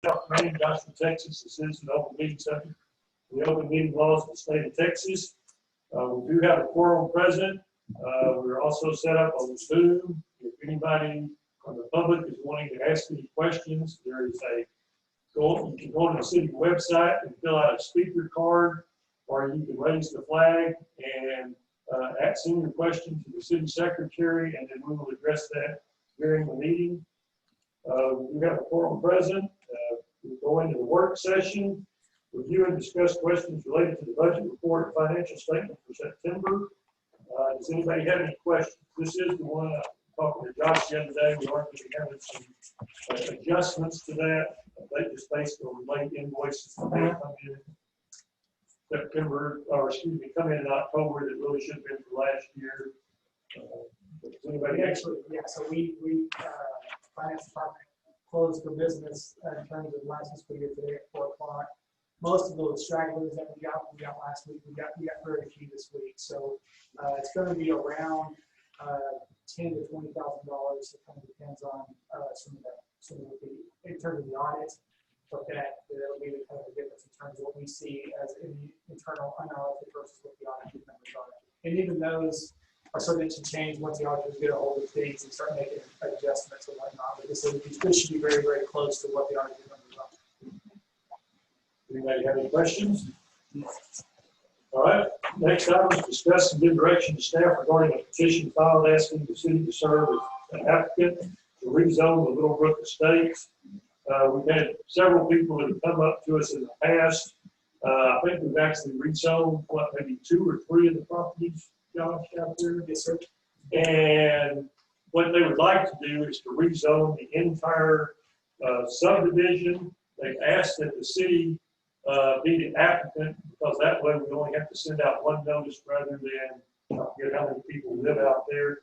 Maine, Johnson, Texas. This is an open meeting subject. The open meeting laws of the state of Texas. We do have a quorum present. We're also set up on Zoom. If anybody from the public is wanting to ask any questions, there is you can go to the city website and fill out a speaker card, or you can raise the flag and send your question to the city secretary, and then we will address that during the meeting. We have a quorum present. We'll go into the work session, review and discuss questions related to the budget report and financial statement for September. Does anybody have any questions? This is the one I was talking to Josh the other day. We are going to be having some adjustments to that. They just based on late invoices that may come in September, or excuse me, come in October that really should have been for last year. Does anybody Actually, yeah, so we finance department closed for business in terms of last fiscal year today at 4 o'clock. Most of those stragglers that we got last week, we got very few this week. So it's going to be around $10,000 to $20,000. It kind of depends on some of the in terms of the audit, but that'll be the kind of the difference in terms of what we see as in the internal unaudited versus what the audited numbers are. And even those are subject to change once the auditors get a hold of things and start making adjustments and whatnot. But this should be very, very close to what the audited numbers are. Anybody have any questions? All right. Next item is discuss and give direction to staff regarding a petition filed asking the city to serve as an applicant to rezone the Little Brook Estates. We've had several people that have come up to us in the past. I think we've actually rezoned maybe 2 or 3 of the properties, Josh, out there. Yes, sir. And what they would like to do is to rezone the entire subdivision. They've asked that the city be the applicant, because that way we only have to send out one notice rather than I forget how many people live out there.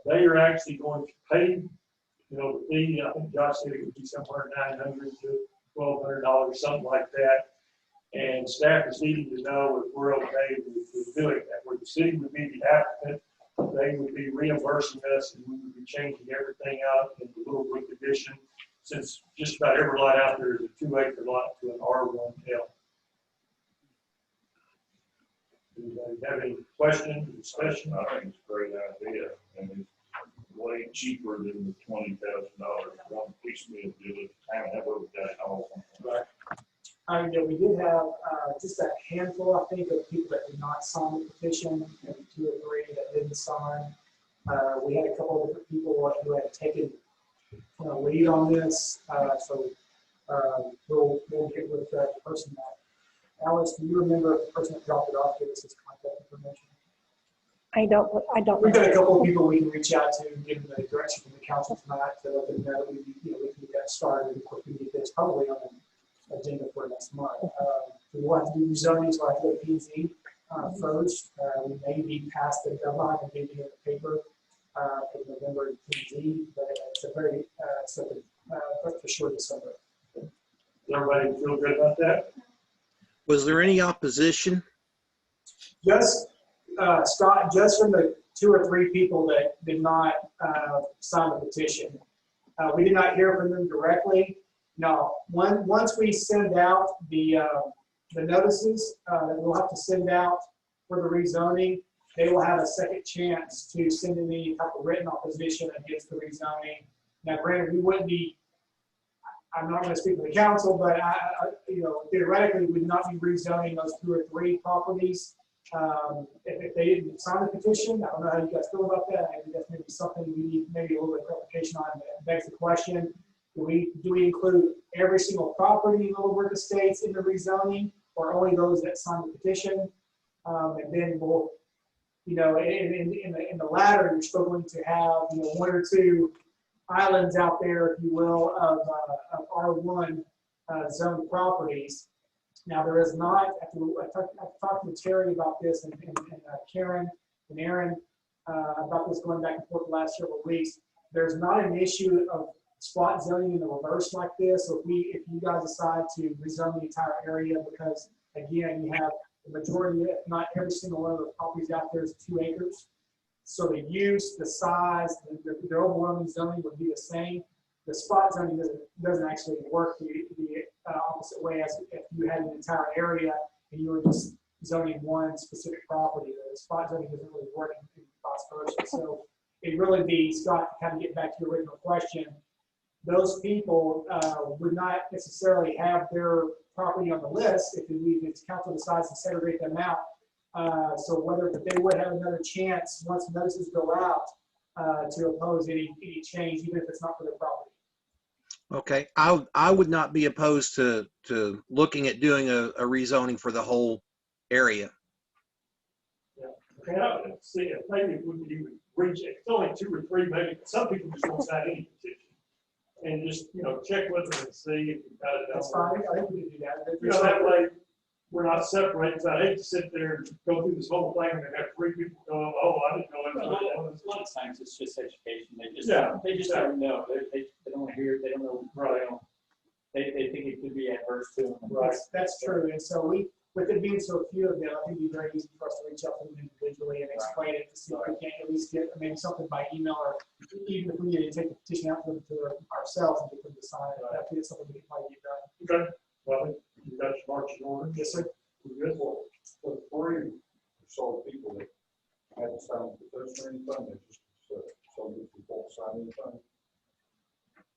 They are actually going to pay, the fee. I think Josh said it would be somewhere $900 to $1,200, something like that. And staff is needing to know if we're okay with doing that. Where the city would be the applicant, they would be reimbursing us, and we would be changing everything out in the Little Brook addition, since just about every lot out there is a 2-acre lot to an R1L. Anybody have any questions, discussion? I think it's a great idea, and it's way cheaper than the $20,000 one piecemeal deal at the time. That would have got it all. Right. Yeah, we did have just a handful, I think, of people that did not sign the petition, maybe 2 or 3 that didn't sign. We had a couple of different people who had taken lead on this, so we'll get with the person that. Alice, do you remember the person that dropped it off? Give us his contact information. I don't. We've got a couple of people we can reach out to and give them the direction from the council tonight to let them know that we can get that started. And of course, we can get this probably on the agenda for next month. We will have to do rezoning, so I have to go to P&Z first. We may be past the deadline and maybe in the paper for November P&Z, but it's a very for sure December. Does everybody feel good about that? Was there any opposition? Just Scott, just from the 2 or 3 people that did not sign the petition, we did not hear from them directly. No, once we send out the notices that we'll have to send out for the rezoning, they will have a second chance to send in any type of written opposition against the rezoning. Now, granted, we wouldn't be. I'm not going to speak for the council, but theoretically, we would not be rezoning those 2 or 3 properties if they didn't sign the petition. I don't know how you guys feel about that. I think that's maybe something we need maybe a little bit of clarification on. That begs the question: do we include every single property in Little Brook Estates in the rezoning, or only those that signed the petition? And then we'll, in the latter, you're struggling to have 1 or 2 islands out there, if you will, of R1 zone properties. Now, there is not, I've talked to Terry about this and Karen and Aaron about this going back and forth the last several weeks. There's not an issue of spot zoning in the reverse like this. So if you guys decide to rezone the entire area, because again, you have the majority, if not every single one of the properties out there is 2 acres. So the use, the size, the overwhelming zoning would be the same. The spot zoning doesn't actually work the opposite way as if you had an entire area and you were just zoning one specific property. The spot zoning doesn't really work in vice versa. So it really be, Scott, to kind of get back to your original question, those people would not necessarily have their property on the list if the council decides to segregate them out. But they would have another chance once notices go out to oppose any change, even if it's not for their property. Okay, I would not be opposed to looking at doing a rezoning for the whole area. Okay, I would see if maybe if we could even reach, it's only 2 or 3, maybe, some people just won't sign any petition. And just, check with them and see if you've got it. That's fine. I think we can do that. That way, we're not separated, so I hate to sit there and go through this whole thing and have 3 people go, oh, I didn't know A it. lot of times it's just education. They just Yeah, don't know. They don't want to hear it. They don't know. Right. They think it could be adverse to them. Right. That's true. And so with it being so few of them, I think it'd be very easy for us to reach out to them individually and explain it to see if we can at least get maybe something by email, or even if we need to take the petition out to them ourselves and get them to sign it. I think it's something we can probably get done. Okay, well, you got your marching order. Yes, sir. We're good for it. For the 3 or so people that hadn't signed the petition or anything, they just so that people won't sign anything.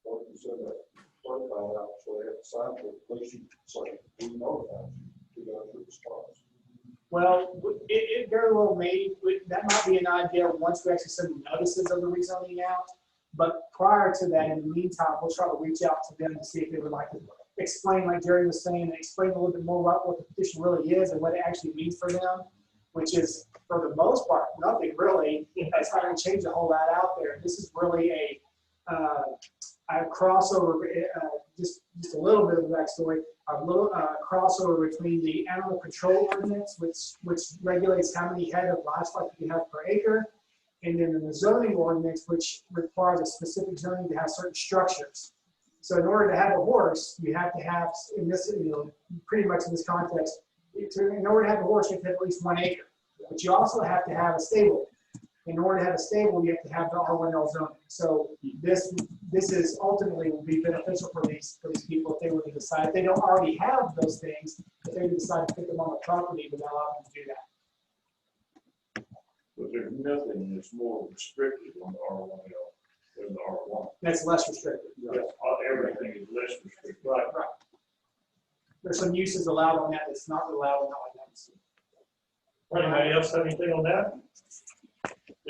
Or you said that certified out, so they have to sign for it, at least you say, we know that, to go through the spots. Well, it very well may, that might be an idea once we actually send the notices of the rezoning out. But prior to that, in the meantime, we'll try to reach out to them to see if they would like to explain, like Jerry was saying, and explain a little bit more about what the petition really is and what it actually means for them, which is, for the most part, nothing really. It's not going to change a whole lot out there. This is really a crossover, just a little bit of the backstory, a little crossover between the animal control ordinance, which regulates how many head of livestock you have per acre, and then the zoning ordinance, which requires a specific zoning to have certain structures. So in order to have a horse, you have to have, in this, pretty much in this context, in order to have a horse, you have to have at least 1 acre. But you also have to have a stable. In order to have a stable, you have to have the R1L zoning. So this is ultimately will be beneficial for these people if they were to decide, if they don't already have those things, if they decide to put them on the property, but allow them to do that. But there's nothing that's more restricted on the R1L than the R1. That's less restricted. Everything is less restricted. Right. There's some uses allowed on that that's not allowed on that. Anybody else have anything on that?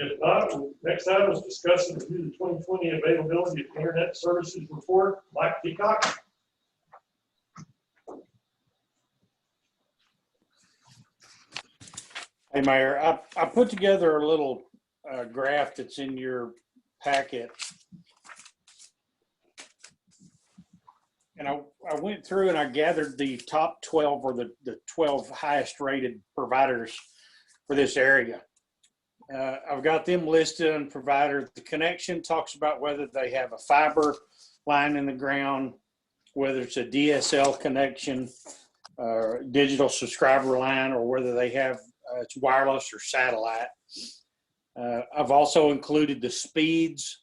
If not, next item is discuss and review the 2020 availability of internet services report. Mike Peacock. Hey, Mayor, I put together a little graph that's in your packet. And I went through and I gathered the top 12 or the 12 highest rated providers for this area. I've got them listed on provider. The connection talks about whether they have a fiber line in the ground, whether it's a DSL connection, digital subscriber line, or whether they have it's wireless or satellite. I've also included the speeds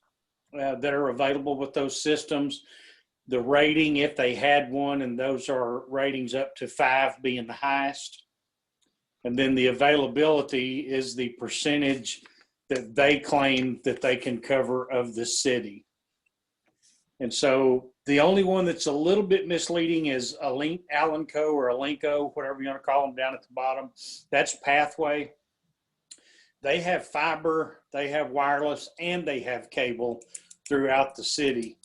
that are available with those systems, the rating if they had one, and those are ratings up to 5 being the highest. And then the availability is the percentage that they claim that they can cover of the city. And so the only one that's a little bit misleading is Alinco or Alinco, whatever you want to call them, down at the bottom. That's Pathway. They have fiber, they have wireless, and they have cable throughout the city.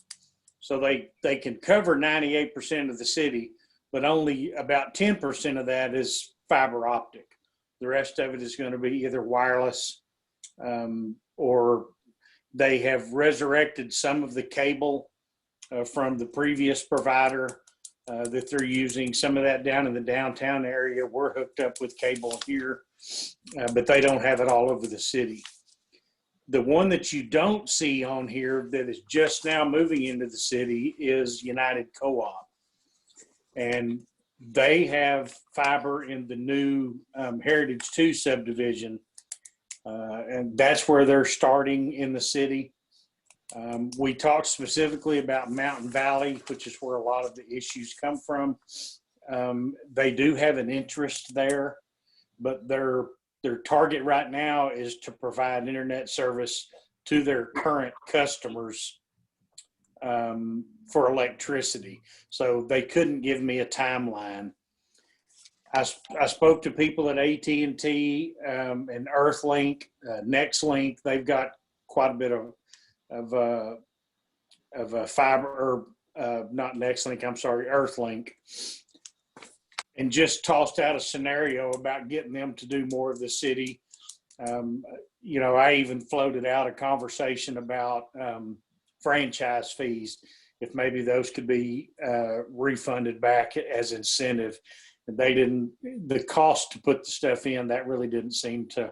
So they can cover 98% of the city, but only about 10% of that is fiber optic. The rest of it is going to be either wireless or they have resurrected some of the cable from the previous provider that they're using. Some of that down in the downtown area, we're hooked up with cable here, but they don't have it all over the city. The one that you don't see on here that is just now moving into the city is United Co-op. And they have fiber in the new Heritage 2 subdivision. And that's where they're starting in the city. We talked specifically about Mountain Valley, which is where a lot of the issues come from. They do have an interest there, but their target right now is to provide internet service to their current customers for electricity. So they couldn't give me a timeline. I spoke to people at AT&T and Earthlink, NextLink. They've got quite a bit of a fiber, or not NextLink, I'm sorry, Earthlink, and just tossed out a scenario about getting them to do more of the city. You know, I even floated out a conversation about franchise fees, if maybe those could be refunded back as incentive. And they didn't, the cost to put the stuff in, that really didn't seem to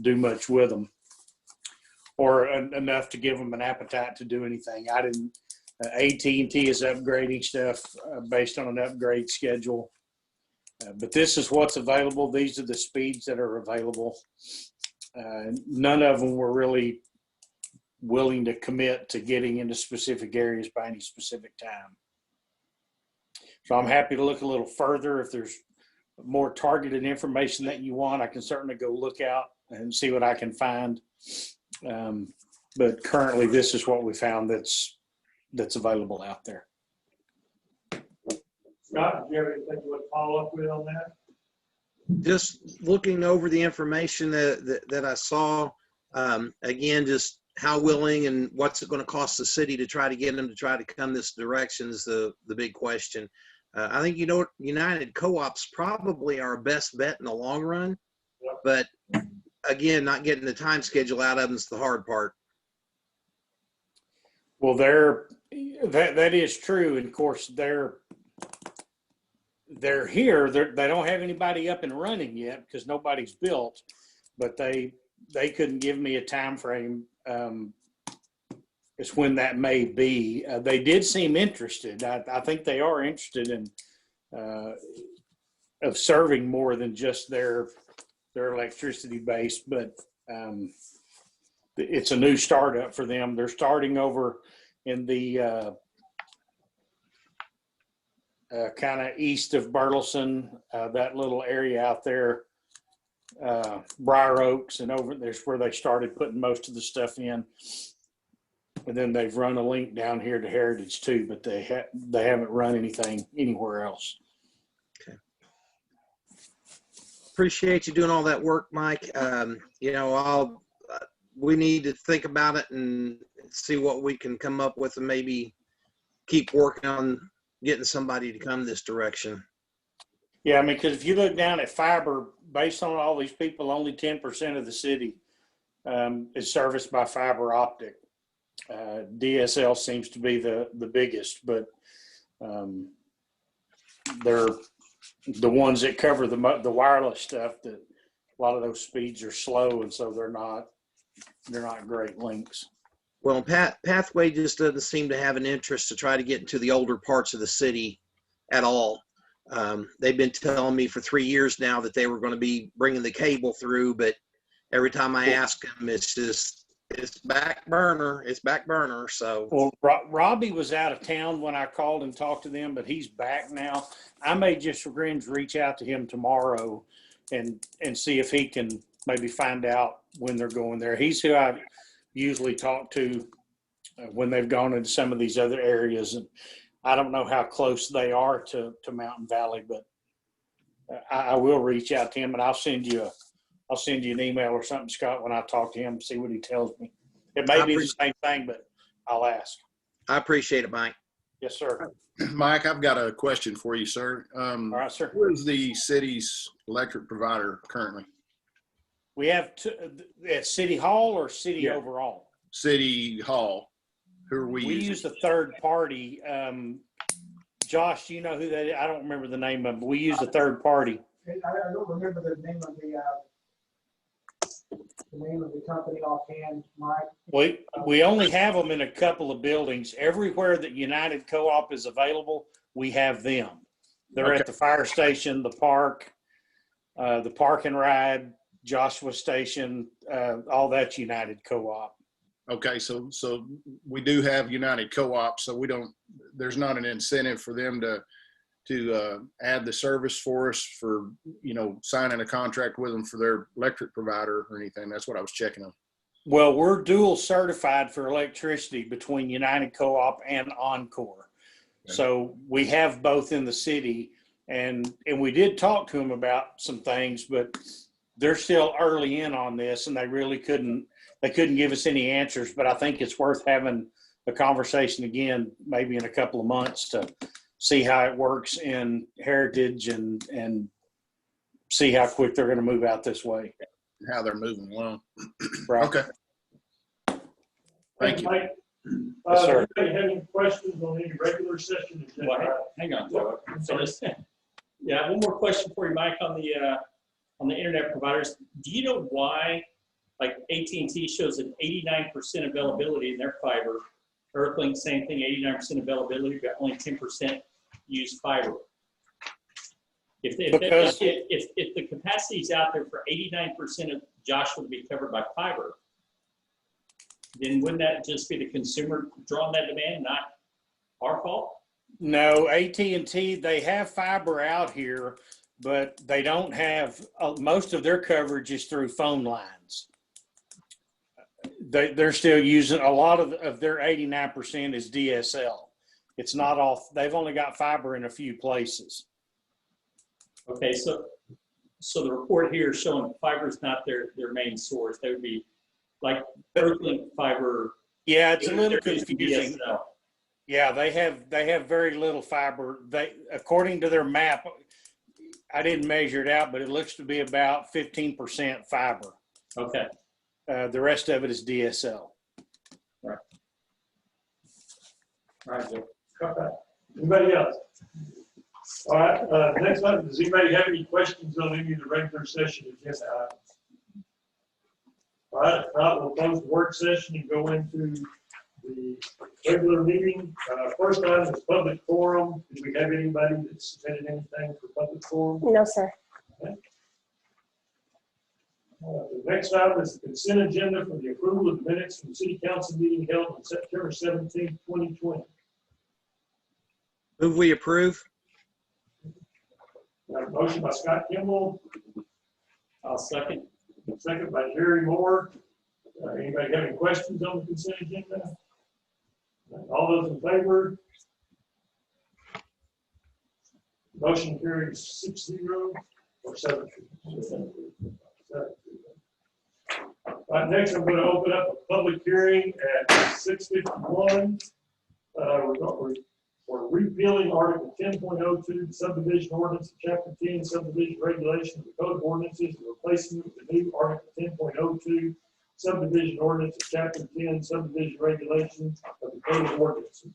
do much with them, or enough to give them an appetite to do anything. I didn't. AT&T is upgrading stuff based on an upgrade schedule, but this is what's available. These are the speeds that are available. None of them were really willing to commit to getting into specific areas by any specific time. So I'm happy to look a little further. If there's more targeted information that you want, I can certainly go look out and see what I can find. But currently, this is what we found that's available out there. Scott, do you have anything you want to follow up with on that? Just looking over the information that I saw, again, just how willing and what's it going to cost the city to try to get them to try to come this direction is the big question. I think, United Co-ops probably our best bet in the long run, but again, not getting the time schedule out of them is the hard part. Well, that is true. And of course, they're here. They don't have anybody up and running yet because nobody's built, but they couldn't give me a time frame. It's when that may be. They did seem interested. I think they are interested in of serving more than just their electricity base, but it's a new startup for them. They're starting over in the kind of east of Burleson, that little area out there, Briar Oaks, and over there's where they started putting most of the stuff in. And then they've run a link down here to Heritage too, but they haven't run anything anywhere else. Okay. Appreciate you doing all that work, Mike. We need to think about it and see what we can come up with, and maybe keep working on getting somebody to come this direction. Yeah, I mean, because if you look down at fiber, based on all these people, only 10% of the city is serviced by fiber optic. DSL seems to be the biggest, but they're the ones that cover the wireless stuff. That a lot of those speeds are slow, and so they're not great links. Well, Pathway just doesn't seem to have an interest to try to get into the older parts of the city at all. They've been telling me for 3 years now that they were going to be bringing the cable through, but every time I ask them, it's back burner. It's back burner. So, well, Robbie was out of town when I called and talked to them, but he's back now. I may just reach out to him tomorrow and see if he can maybe find out when they're going there. He's who I usually talk to when they've gone into some of these other areas, and I don't know how close they are to Mountain Valley, but I will reach out to him, and I'll send you an email or something, Scott, when I talk to him, see what he tells me. It may be the same thing, but I'll ask. I appreciate it, Mike. Yes, sir. Mike, I've got a question for you, sir. All right, sir. Who is the city's electric provider currently? We have at City Hall or city overall? City Hall. Who are we using? We use a third party. Josh, do you know who that is? I don't remember the name of it, but we use a third party. I don't remember the name of the company offhand, Mike. We only have them in a couple of buildings. Everywhere that United Co-op is available, we have them. They're at the fire station, the park and ride, Joshua Station, all that's United Co-op. Okay, so we do have United Co-op, so there's not an incentive for them to add the service for us for, signing a contract with them for their electric provider or anything. That's what I was checking on. Well, we're dual certified for electricity between United Co-op and Encore. Okay. So we have both in the city, and we did talk to them about some things, but they're still early in on this, and they really couldn't give us any answers. But I think it's worth having a conversation again, maybe in a couple of months, to see how it works in Heritage and see how quick they're going to move out this way. How they're moving along. Right. Okay. Thank you. Mike. Yes, sir. Does anybody have any questions on any regular session agenda? Well, hang on, Joe. So this, yeah, one more question for you, Mike, on the internet providers. Do you know why, like AT&T shows an 89% availability in their fiber? Earthlink, same thing, 89% availability, but only 10% use fiber. If the capacity is out there for 89% of Joshua to be covered by fiber, then wouldn't that just be the consumer drawing that demand, not our fault? No, AT&T, they have fiber out here, but they don't have, most of their coverage is through phone lines. They're still using, a lot of their 89% is DSL. It's not all, they've only got fiber in a few places. Okay, so the report here is showing fiber is not their main source. They would be like Earthlink fiber. Yeah, it's a little they're using confusing. DSL. Yeah, they have very little fiber. They, according to their map, I didn't measure it out, but it looks to be about 15% fiber. Okay. The rest of it is DSL. All right, Joe. Okay. Anybody else? All right, next one, does anybody have any questions on any of the regular session agenda items? All right, if not, we'll close the work session and go into the regular meeting. First item is public forum. Do we have anybody that submitted anything for public forum? No, sir. Okay. The next item is the consent agenda for the approval of the minutes from the city council meeting held on September 17th, 2020. Move we approve? Got a motion by Scott Kimball, I'll second. second by Jerry Moore. Anybody have any questions on the consent agenda? All those in favor? Motion carries 6-0 or 7-2. Right, next I'm going to open up a public hearing at 6:51. We're repealing Article 10.02, subdivision ordinance, Chapter 10, subdivision regulation of the Code of Ordinances, and replacing it with the new Article 10.02, subdivision ordinance, Chapter 10, subdivision regulation of the Code of Ordinances.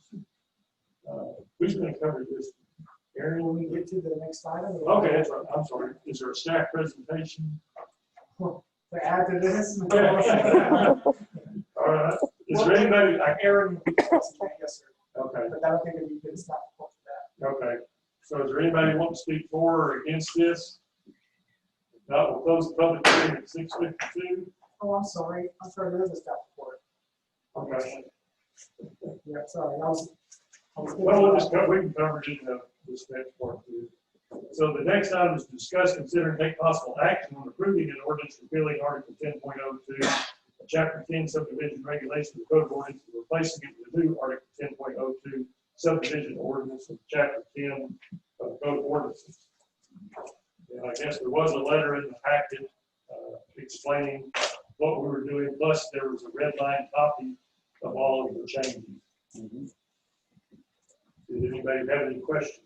Who's going to cover this? Aaron? When we get to the next item. Okay, that's right. I'm sorry. Is there a staff presentation? To add to this. All right. Is there anybody? Aaron. Yes, sir. Okay. But I don't think it'd be good stuff for that. Okay. So is there anybody want to speak for or against this? If not, we'll close the public hearing at 6:52. Oh, I'm sorry. There is a staff report. Okay. Yeah, sorry. I was Well, we'll just we can cover it in this next part too. So the next item is discuss, consider, and take possible action on approving an ordinance repealing Article 10.02, Chapter 10 subdivision regulation of the Code of Ordinances, replacing it with the new Article 10.02 subdivision ordinance of Chapter 10 of the Code of Ordinances. And I guess there was a letter in the packet explaining what we were doing, plus there was a red line copy of all of the changes. Did anybody have any questions?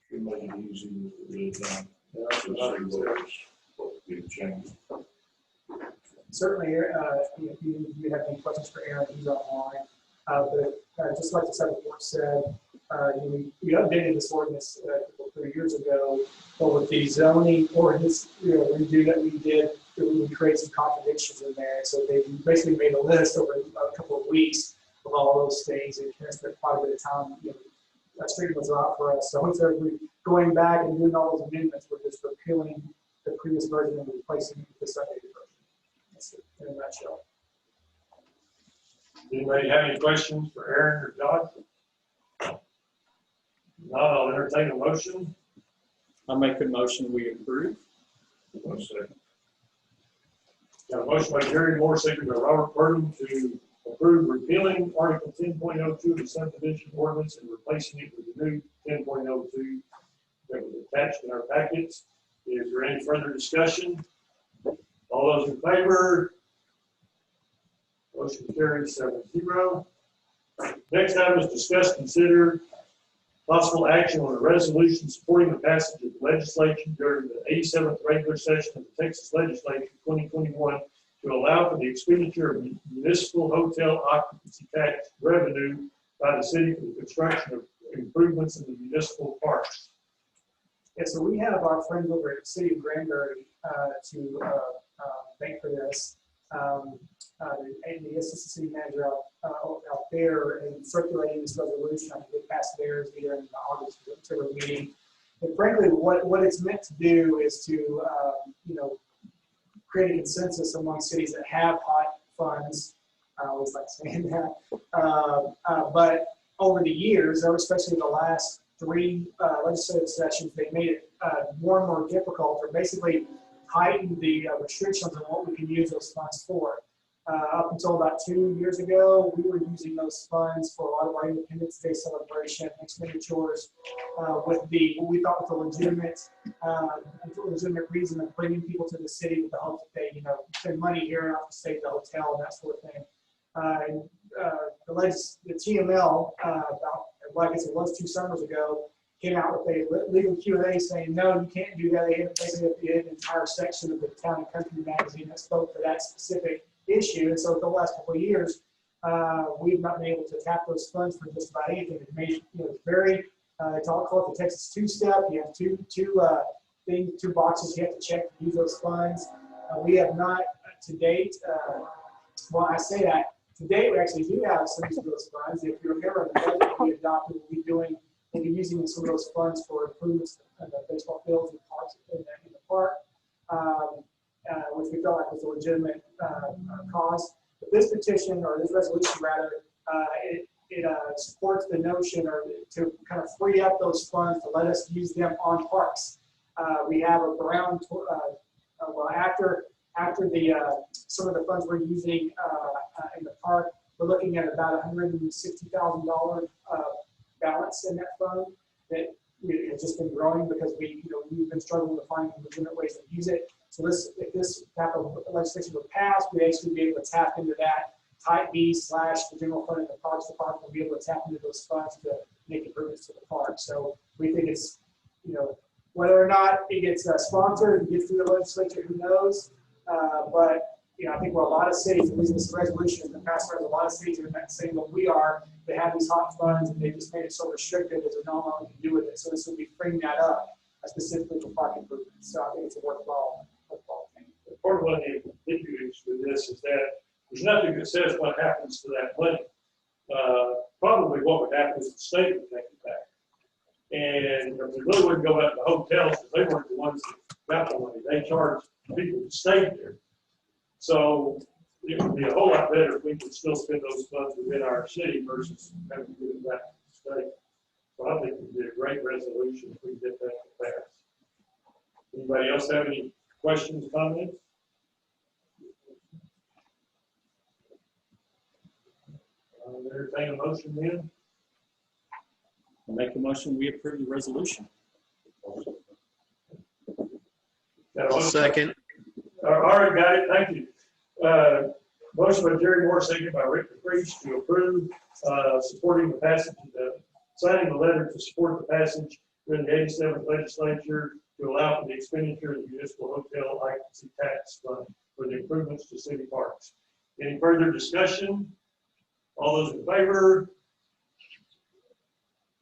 We made it easy with the red line. Just see what's being changed. certainly, if you have any questions for Aaron, he's online. But just like the second report said, we updated this ordinance 3 years ago, but with the zoning ordinance redo that we did, we created some contradictions in there. So they basically made a list over a couple of weeks of all those things, and spent quite a bit of time. That street was out for us. So we going back and doing all those amendments. We're just repealing the previous version and replacing it with this updated version. That's it in a nutshell. Anybody have any questions for Aaron or Josh? No, I'll entertain a motion. I'll make a motion, we approve. One second. Got a motion by Jerry Moore, second by Robert Burton to approve repealing Article 10.02 of the subdivision ordinance and replacing it with the new 10.02 that was attached in our packets. Is there any further discussion? All those in favor? Motion carries 7-0. Next item is discuss, consider possible action on a resolution supporting the passage of legislation during the 87th regular session of the Texas Legislature 2021 to allow for the expenditure of municipal hotel occupancy tax revenue by the city for the construction of improvements in the municipal parks. Yeah, so we have our friends over at the City of Granbury to thank for this. And the assistant city manager out there and circulating this resolution. I think it passed theirs either in the August or September meeting. And frankly, what it's meant to do is to, create a consensus among cities that have hot funds. I always like saying that. But over the years, or especially the last 3 legislative sessions, they made it more and more difficult, or basically heightened the restrictions on what we can use those funds for. Up until about 2 years ago, we were using those funds for a lot of our Independence Day celebration expenditures with what we thought was a legitimate reason of bringing people to the city with the hope that they, spend money here and not to stay at the hotel and that sort of thing. The TML, I guess it was 2 summers ago, came out with a legal Q&A saying, no, you can't do that. They had basically an entire section of the Town and Country magazine that spoke for that specific issue. And so for the last couple of years, we've not been able to tap those funds for just about anything. It made it's very, it's all called the Texas two-step. You have two boxes you have to check to use those funds. We have not to date, well, I say that, to date we actually do have some of those funds. If you remember the budget we adopted, we'll be using some of those funds for improvements in the baseball fields and parks in the park. Which we felt like was a legitimate cause. But this petition, or this resolution rather, it supports the notion, or to kind of free up those funds to let us use them on parks. We have around, after some of the funds we're using in the park, we're looking at about $160,000 balance in that fund that has just been growing because we've been struggling to find legitimate ways to use it. So if this type of legislation would pass, we'd actually be able to tap into that type B / the general fund in the Parks Department. We'll be able to tap into those funds to make improvements to the park. So we think it's, whether or not it gets sponsored and gets through the legislature, who knows? But I think where a lot of cities, at least this resolution in the past, a lot of cities are saying what we are, they have these hot funds and they just made it so restrictive that there's not a lot we can do with it. So this will be freeing that up specifically for park improvements. So I think it's a worthwhile thing. Part of one of the issues with this is that there's nothing that says what happens to that money. Probably what would happen is the state would take it back. And we really wouldn't go out to hotels because they weren't the ones that got the money. They charged people to stay there. So it would be a whole lot better if we could still spend those funds within our city versus having to give it back to the state. So I think it would be a great resolution if we get that to pass. Anybody else have any questions, comments? Entertain a motion then. I'll make a motion, we approve the resolution. I'll second. All right, got it. Thank you. Motion by Jerry Moore, seconded by Rick DePriest to approve supporting the passage of signing the letter to support the passage during the 87th legislature to allow for the expenditure of the municipal hotel occupancy tax fund for the improvements to city parks. Any further discussion? All those in favor?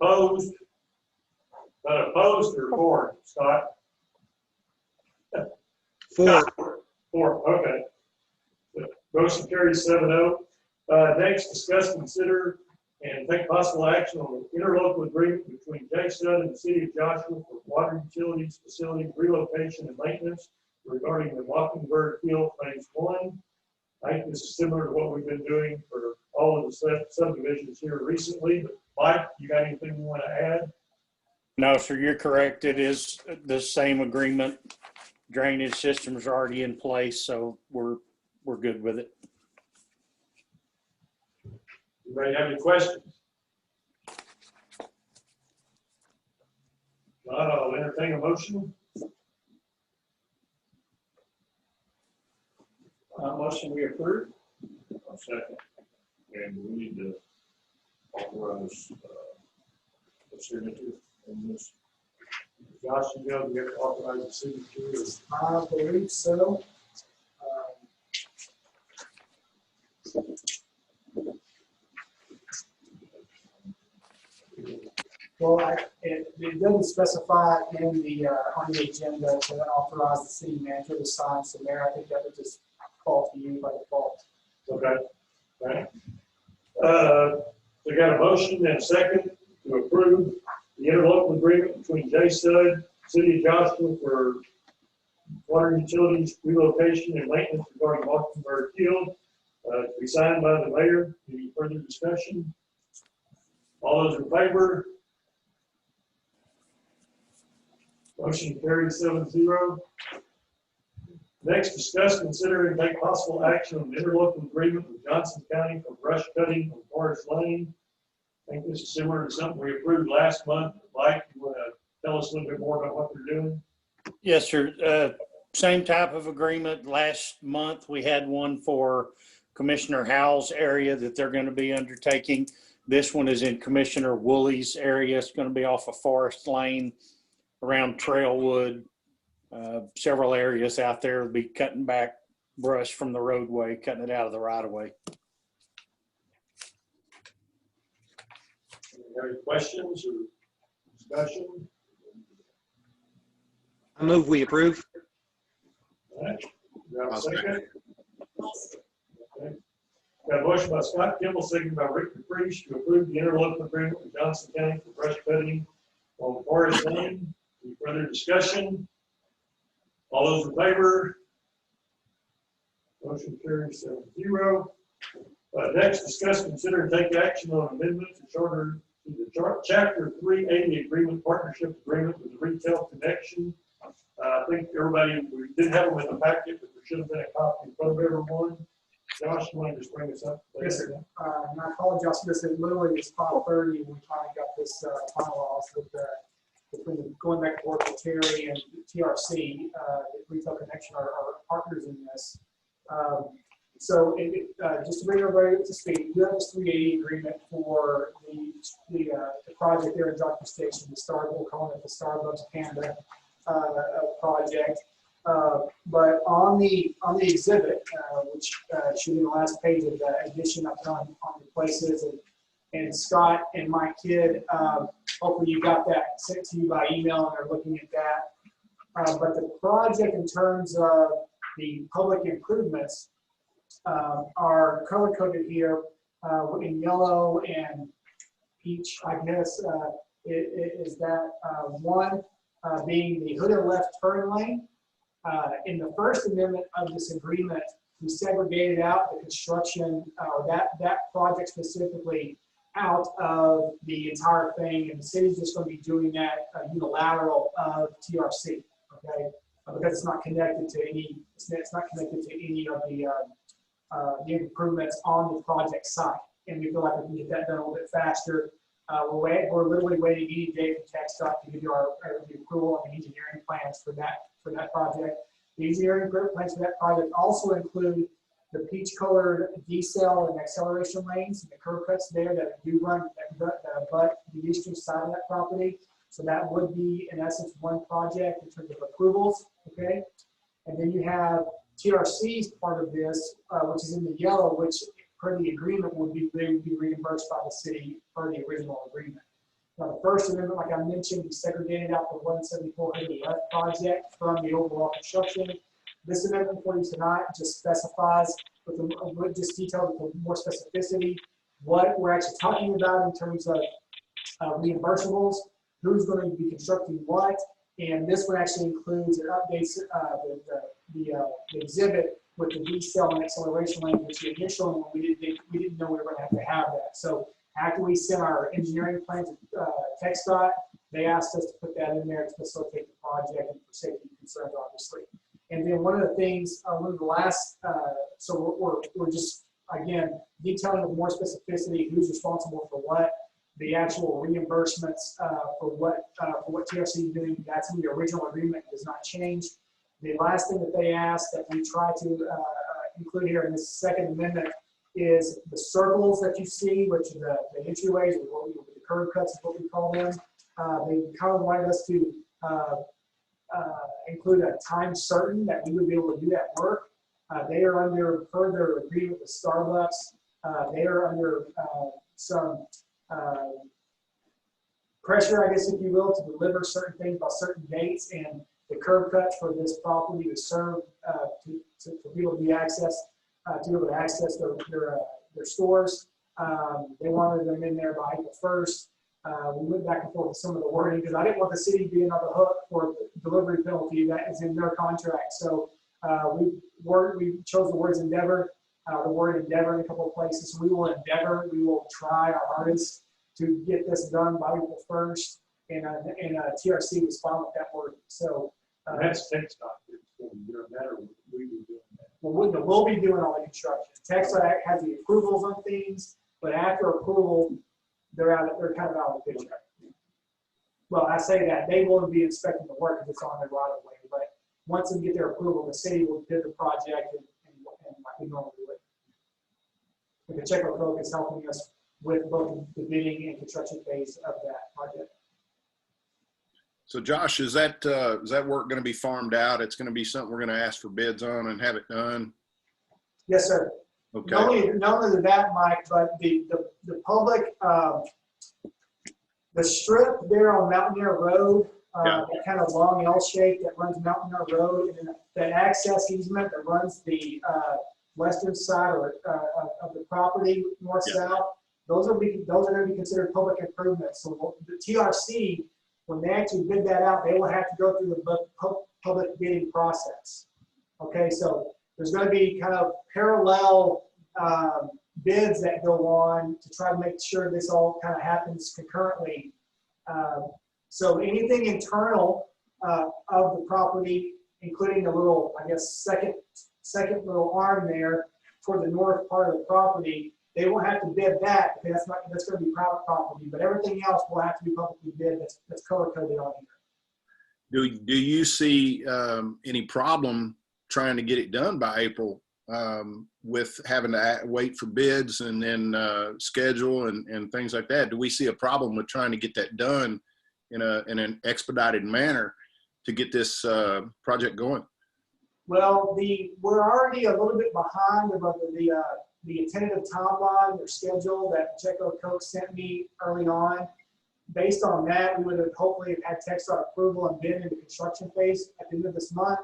Opposed? Not opposed or for, Scott? Four, okay. Motion carries 7-0. Next, discuss, consider, And take possible action on the interlocal agreement between JSUD and the city of Joshua for water utilities facility relocation and maintenance regarding the Mockingbird Field Phase 1. I think this is similar to what we've been doing for all of the subdivisions here recently. But Mike, you got anything you want to add? No, sir, you're correct. It is the same agreement. Drainage systems are already in place, so we're good with it. Anybody have any questions? Not, I'll entertain a motion. Motion we approve. I'll second. And we need to authorize, the signature on this. Josh, you know, we have to authorize the signature. I believe so. Well, it doesn't specify in the, on the agenda to authorize the city manager to sign, so Mayor, I think that would just fall to you by default. Okay. Right. We got a motion and a second to approve the interlocal agreement between JSUD, City of Joshua for water utilities relocation and maintenance regarding Mockingbird Field, to be signed by the mayor. Any further discussion? All those in favor? Motion carried 7-0. Next, discuss, consider, and take possible action on the interlocal agreement with Johnson County for brush cutting on Forest Lane. I think this is similar to something we approved last month. Mike, you want to tell us a little bit more about what they're doing? Yes, sir. Same type of agreement. Last month, we had one for Commissioner Howell's area that they're going to be undertaking. This one is in Commissioner Woolley's area. It's going to be off of Forest Lane around Trailwood. Several areas out there will be cutting back brush from the roadway, cutting it out of the right of way. Any questions or discussion? I move we approve. All right. You have a I'll second? second. Okay. Got a motion by Scott Kimball, second by Rick DePreez to approve the interlocal agreement with Johnson County for brush cutting on Forest Lane. Any further discussion? All those in favor? Motion carries 7-0. Next, discuss, consider, and take action on amendment to the Chapter 380 agreement, partnership agreement with the Retail Connection. I think everybody, we did have them in the packet, but there should have been a copy in front of everyone. Josh, you want to just bring us up? Yes, sir. And I apologize for this. It literally was 5:30 when we finally got this finalized with between going back to work with Terry and TRC, the Retail Connection are partners in this. So just to bring everybody up to speed, we have this 380 agreement for the project there in Jockey Station, the Starbucks, we're calling it the Starbucks Panda project. But on the exhibit, which should be the last page of the edition up on the places, and Scott and my kid, hopefully you got that sent to you by email and are looking at that. But the project in terms of the public improvements are color coded here in yellow and peach, I guess. Is that one being the hood and left turn lane. In the first amendment of this agreement, we segregated out the construction, or that project specifically, out of the entire thing, and the city's just going to be doing that unilateral of TRC, okay? Because it's not connected to any, it's not connected to any of the improvements on the project site, and we feel like we can get that done a little bit faster. We're literally waiting any day for TxDOT to give you the approval on the engineering plans for that project. The engineering plans for that project also include the peach-colored decel and acceleration lanes and the curb cuts there that do run that abut the eastern side of that property. So that would be, in essence, one project in terms of approvals, okay? And then you have TRC's part of this, which is in the yellow, which per the agreement would be reimbursed by the city per the original agreement. Now, the first amendment, like I mentioned, we segregated out the 17400 left project from the overall construction. This amendment for you tonight just specifies, with just detailed with more specificity, what we're actually talking about in terms of reimbursables, who's going to be constructing what, and this one actually includes and updates the exhibit with the decel and acceleration lane, which the initial one we didn't know we were going to have that. So after we sent our engineering plan to TxDOT, they asked us to put that in there to facilitate the project and for safety concerns, obviously. And then one of the things, one of the last, so we're just, again, detailing with more specificity who's responsible for what, the actual reimbursements for what TRC is doing. That's in the original agreement, does not change. The last thing that they asked that we try to include here in this second amendment is the circles that you see, which are the entryways, or the curb cuts is what we call them. They kind of wanted us to include a time certain that we would be able to do that work. They are under further agreement with Starbucks. They are under some pressure, I guess, if you will, to deliver certain things by certain dates, and the curb cuts for this property to serve for people to be accessed, to be able to access their stores. They wanted them in there by April 1st. We went back and forth with some of the wording because I didn't want the city being on the hook for delivery penalty that is in their contract. So we chose the words endeavor, the word endeavor in a couple of places. So we will endeavor, we will try our hardest to get this done by April 1st, and TRC was fine with that word. So That's TxDOT. It's going to be doing that, or we will be doing that. we'll be doing all the construction. TxDOT has the approvals on things, but after approval, they're kind of out of the picture. Well, I say that they will be inspecting the work if it's on their right of way, but once they get their approval, the city will bid the project and like we normally do it. And Pacheco Coke is helping us with both the bidding and construction phase of that project. So Josh, is that work going to be farmed out? It's going to be something we're going to ask for bids on and have it done? Yes, sir. Okay. Not only that, Mike, but the public, the strip there on Mountaineer Road, Yeah. that kind of long L shape that runs Mountaineer Road, and then that access easement that runs the western side of the property, north-south, those are going to be considered public improvements. So the TRC, when they actually bid that out, they will have to go through the public bidding process. Okay, so there's going to be kind of parallel bids that go on to try to make sure this all kind of happens concurrently. So anything internal of the property, including the little, I guess, second little arm there toward the north part of the property, they won't have to bid that because that's going to be private property. But everything else will have to be publicly bid. That's color coded on here. Do you see any problem trying to get it done by April with having to wait for bids and then schedule and things like that? Do we see a problem with trying to get that done in an expedited manner to get this project going? Well, we're already a little bit behind about the tentative timeline or schedule that Pacheco Coke sent me early on. Based on that, we would have hopefully had TxDOT approval and bid in the construction phase at the end of this month.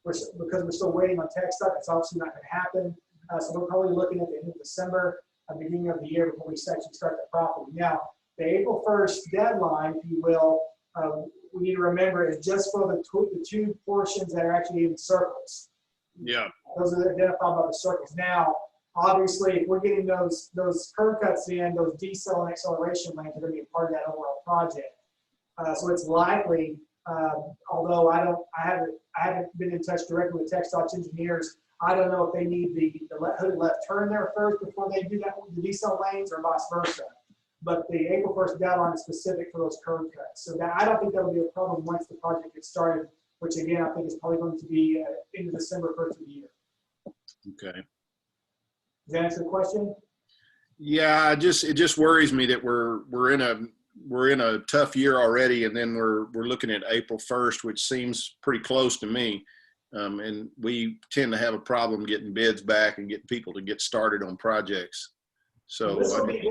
Because we're still waiting on TxDOT, it's obviously not going to happen. So we're probably looking at the end of December, beginning of the year before we actually start the property. Now, the April 1st deadline, if you will, we need to remember is just for the two portions that are actually in circles. Yeah. Those are identified by the circles. Now, obviously, if we're getting those curb cuts in, those decel and acceleration lanes are going to be a part of that overall project. So it's likely, although I haven't been in touch directly with TxDOT's engineers. I don't know if they need the hood left turn there first before they do that with the decel lanes or vice versa. But the April 1st deadline is specific for those curb cuts. So that I don't think that'll be a problem once the project gets started, which again, I think is probably going to be into December 1st of the year. Okay. Does that answer the question? Yeah, it just worries me that we're in a tough year already, and then we're looking at April 1st, which seems pretty close to me. And we tend to have a problem getting bids back and getting people to get started on projects. So I think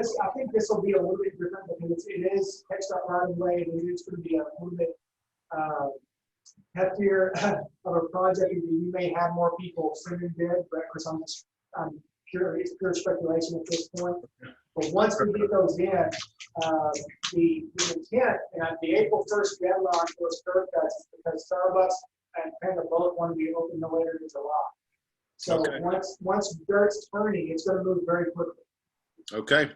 this will be a little bit different because it is TxDOT right away, and it's going to be a little bit heftier of a project. You may have more people sending bid, but because I'm pure speculation at this point. But once we get those in, the intent, and the April 1st deadline for those curb cuts is because Starbucks and Panda both want to be open no later than July. So Okay. once dirt's turning, it's going to move very quickly. Okay.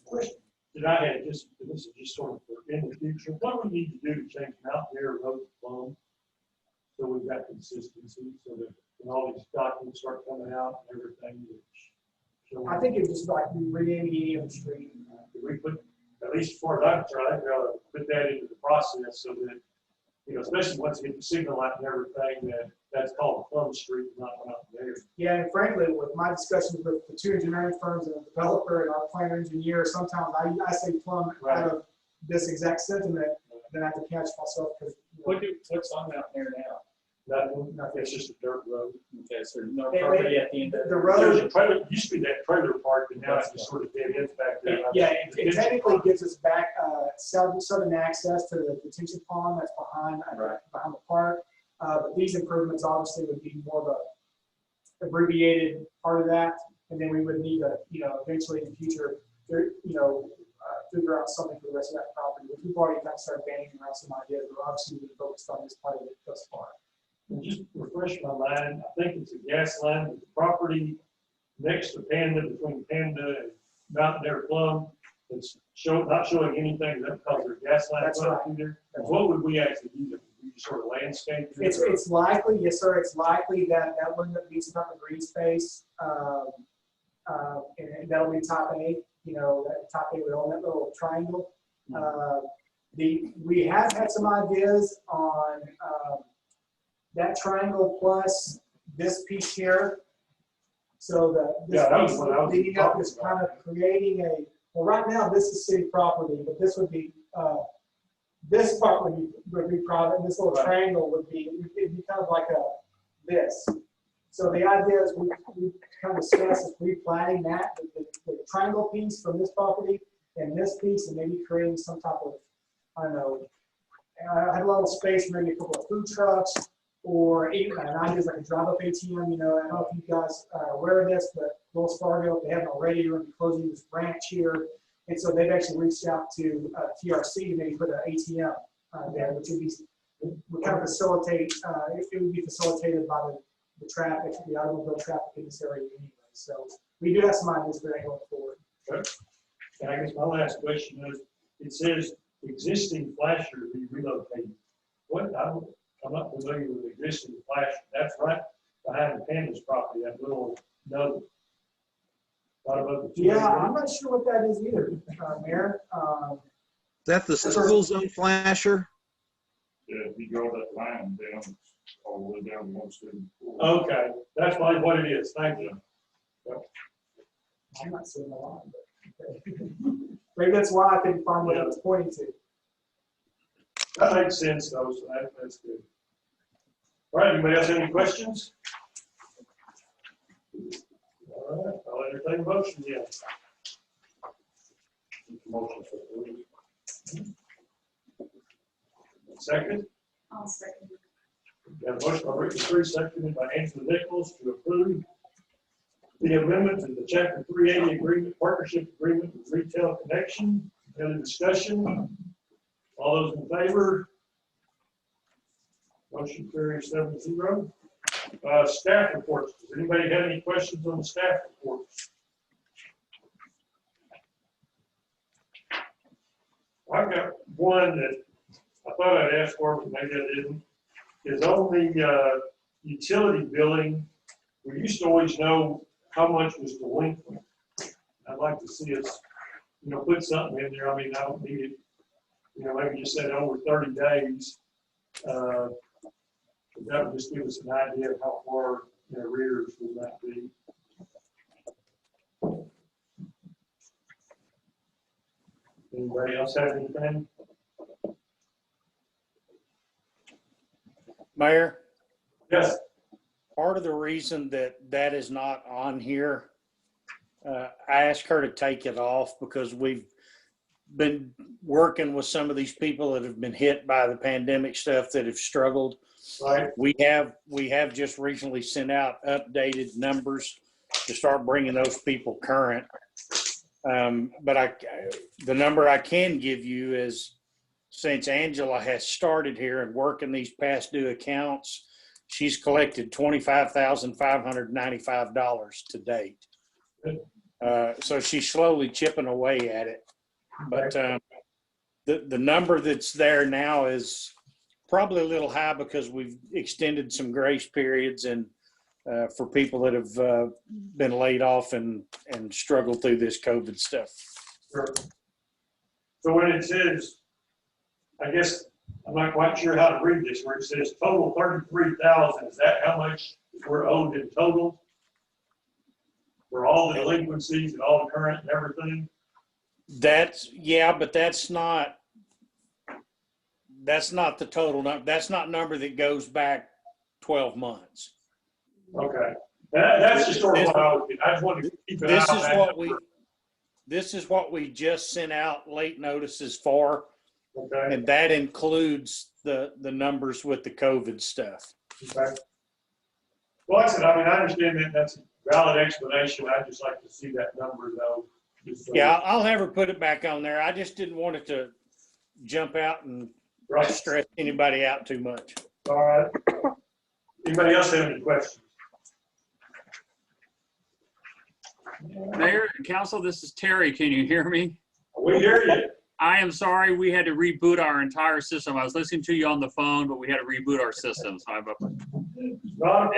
Question that I had, this is just sort of for in the future, what do we need to do to change Mount Dare Road to Plum? So we've got consistency, so that when all these documents start coming out and everything. So I think it's just like renaming any other street. we put, at least as far as I'm concerned, I think we put that into the process so that, you know, especially once you get the signal light and everything, that's called Plum Street, not Mount Dare. Yeah, and frankly, with my discussions with the two engineering firms and the developer and our planner engineer, sometimes I say Plum out of this exact sentiment, then I have to catch myself because. What's on out there now? Nothing, it's just a dirt road. Okay, so no property at the end of The There's road, a trailer, used to be that trailer park, and now it's just sort of dead ends back there. yeah, it technically gives us back southern access to the detention pond that's behind the park. But these improvements obviously would be more of a abbreviated part of that, and then we would need to, eventually in the future, figure out something for the rest of that property, which we've already kind of started banging around some ideas, but obviously we've been focused on this part of it thus far. And just refresh my mind, I think it's a gas line, but the property next to Panda, between Panda and Mountain Air Plum, it's not showing anything, that because there's gas line That's running right. through there. And what would we actually do? We just sort of landscape it? It's likely, yes, sir, it's likely that would end up being some type of green space, and that'll be top A, that top A with all that little triangle. We have had some ideas on that triangle plus this piece here. So this that was piece what I was leading up talking is about. kind of creating well, right now this is city property, but this would be, this part would be private, and this little Right. triangle it'd be kind of like this. So the idea is we kind of discussed is replanting that, the triangle piece from this property and this piece, and maybe creating some type of, I don't know, I had a little space, maybe a couple of food trucks, or even an idea is like a drive-up ATM. I don't know if you guys are aware of this, but Wells Fargo, if they haven't already, are going to be closing this branch here. And so they've actually reached out to TRC to maybe put an ATM there, which would kind of facilitate, it would be facilitated by the traffic, the automobile traffic in this area anyway. So we do have some ideas for that going forward. Okay. And I guess my last question is, it says existing flasher to be relocated. I'm not familiar with existing flasher. That's right behind the Panda's property, that little note. Not above the two. Yeah, I'm not sure what that is either, Mayor. Is that the school zone flasher? Yeah, if you draw that line down, it's all the way down to one student. Okay, that's probably what it is. Thank you. I'm not seeing the line, but okay. Maybe that's why I couldn't find what I was pointing to. That makes sense though, so that's good. All right, anybody else have any questions? All right, I'll entertain a motion, yeah. Motion for approval. Second, I'll second. we have a motion by Ricky Cruz, seconded by Angela Nichols to approve the amendment to the Chapter 380 agreement, partnership agreement with Retail Connection. Any discussion? All those in favor? Motion carries 7-0. Staff reports. Does anybody have any questions on the staff reports? I've got one that I thought I'd ask for, but maybe I didn't. Is on the utility billing, we used to always know how much was delinquent. I'd like to see us, put something in there. I mean, I don't need it, maybe just say over 30 days. That would just give us an idea of how far in arrears we might be. Anybody else have anything? Mayor, Yes. part of the reason that is not on here, I asked her to take it off because we've been working with some of these people that have been hit by the pandemic stuff that have struggled. Right. We have just recently sent out updated numbers to start bringing those people current. But the number I can give you is, since Angela has started here and working these past due accounts, she's collected $25,595 to date. So she's slowly chipping away at it. But the number that's there now is probably a little high because we've extended some grace periods and for people that have been laid off and struggled through this COVID stuff. Sure. So when it says, I guess, I'm not quite sure how to read this, where it says total 33,000, is that how much we're owed in total? For all the delinquencies and all the current and everything? But that's not the total number. That's not number that goes back 12 months. Okay. That's just sort of what I was, I just wanted to keep an eye on that. This is what we just sent out late notices for. Okay. And that includes the numbers with the COVID stuff. Okay. Well, like I said, I mean, I understand that that's a valid explanation. I'd just like to see that number though. Just so- Yeah, I'll have her put it back on there. I just didn't want it to jump out and Right. stress anybody out too much. All right. Anybody else have any questions? Mayor and council, this is Terry. Can you hear me? We hear you. I am sorry, we had to reboot our entire system. I was listening to you on the phone, but we had to reboot our system. So Not a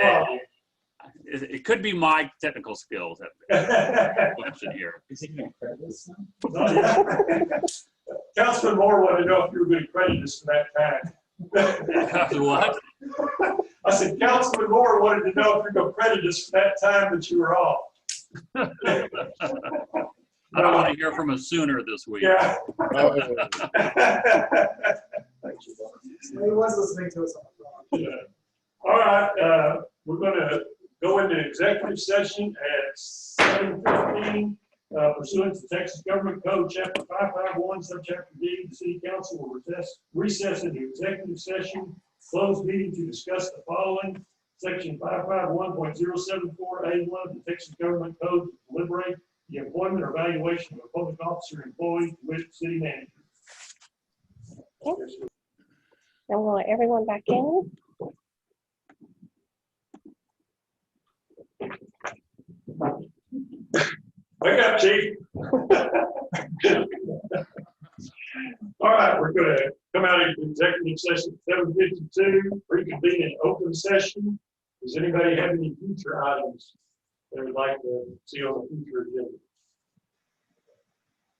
problem. it could be my technical skills that question here. Councilman Moore wanted to know if you were going to credit us for that time. What? I said, Councilman Moore wanted to know if you're going to credit us for that time that you were off. I don't want to hear from us sooner this week. Yeah. He was listening to us on the phone. All right, we're going to go into executive session at 7:15 pursuant to Texas Government Code, Chapter 551, Subchapter D. The City Council will recess into executive session, close meeting to discuss the following. Section 551.074A1 of the Texas Government Code to deliberate the employment or evaluation of a public officer or employee with city manager. And we'll let everyone back in. Wake up, Chief. All right, we're going to come out of executive session at 7:52, reconvene in open session. Does anybody have any future items they would like to see on the future agenda?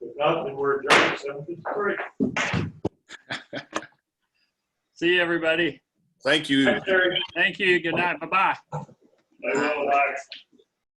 If not, then we're adjourned at 7:53. See you, everybody. Thank you. Thanks, Terry. Thank you. Good night. Bye-bye. They will, bye.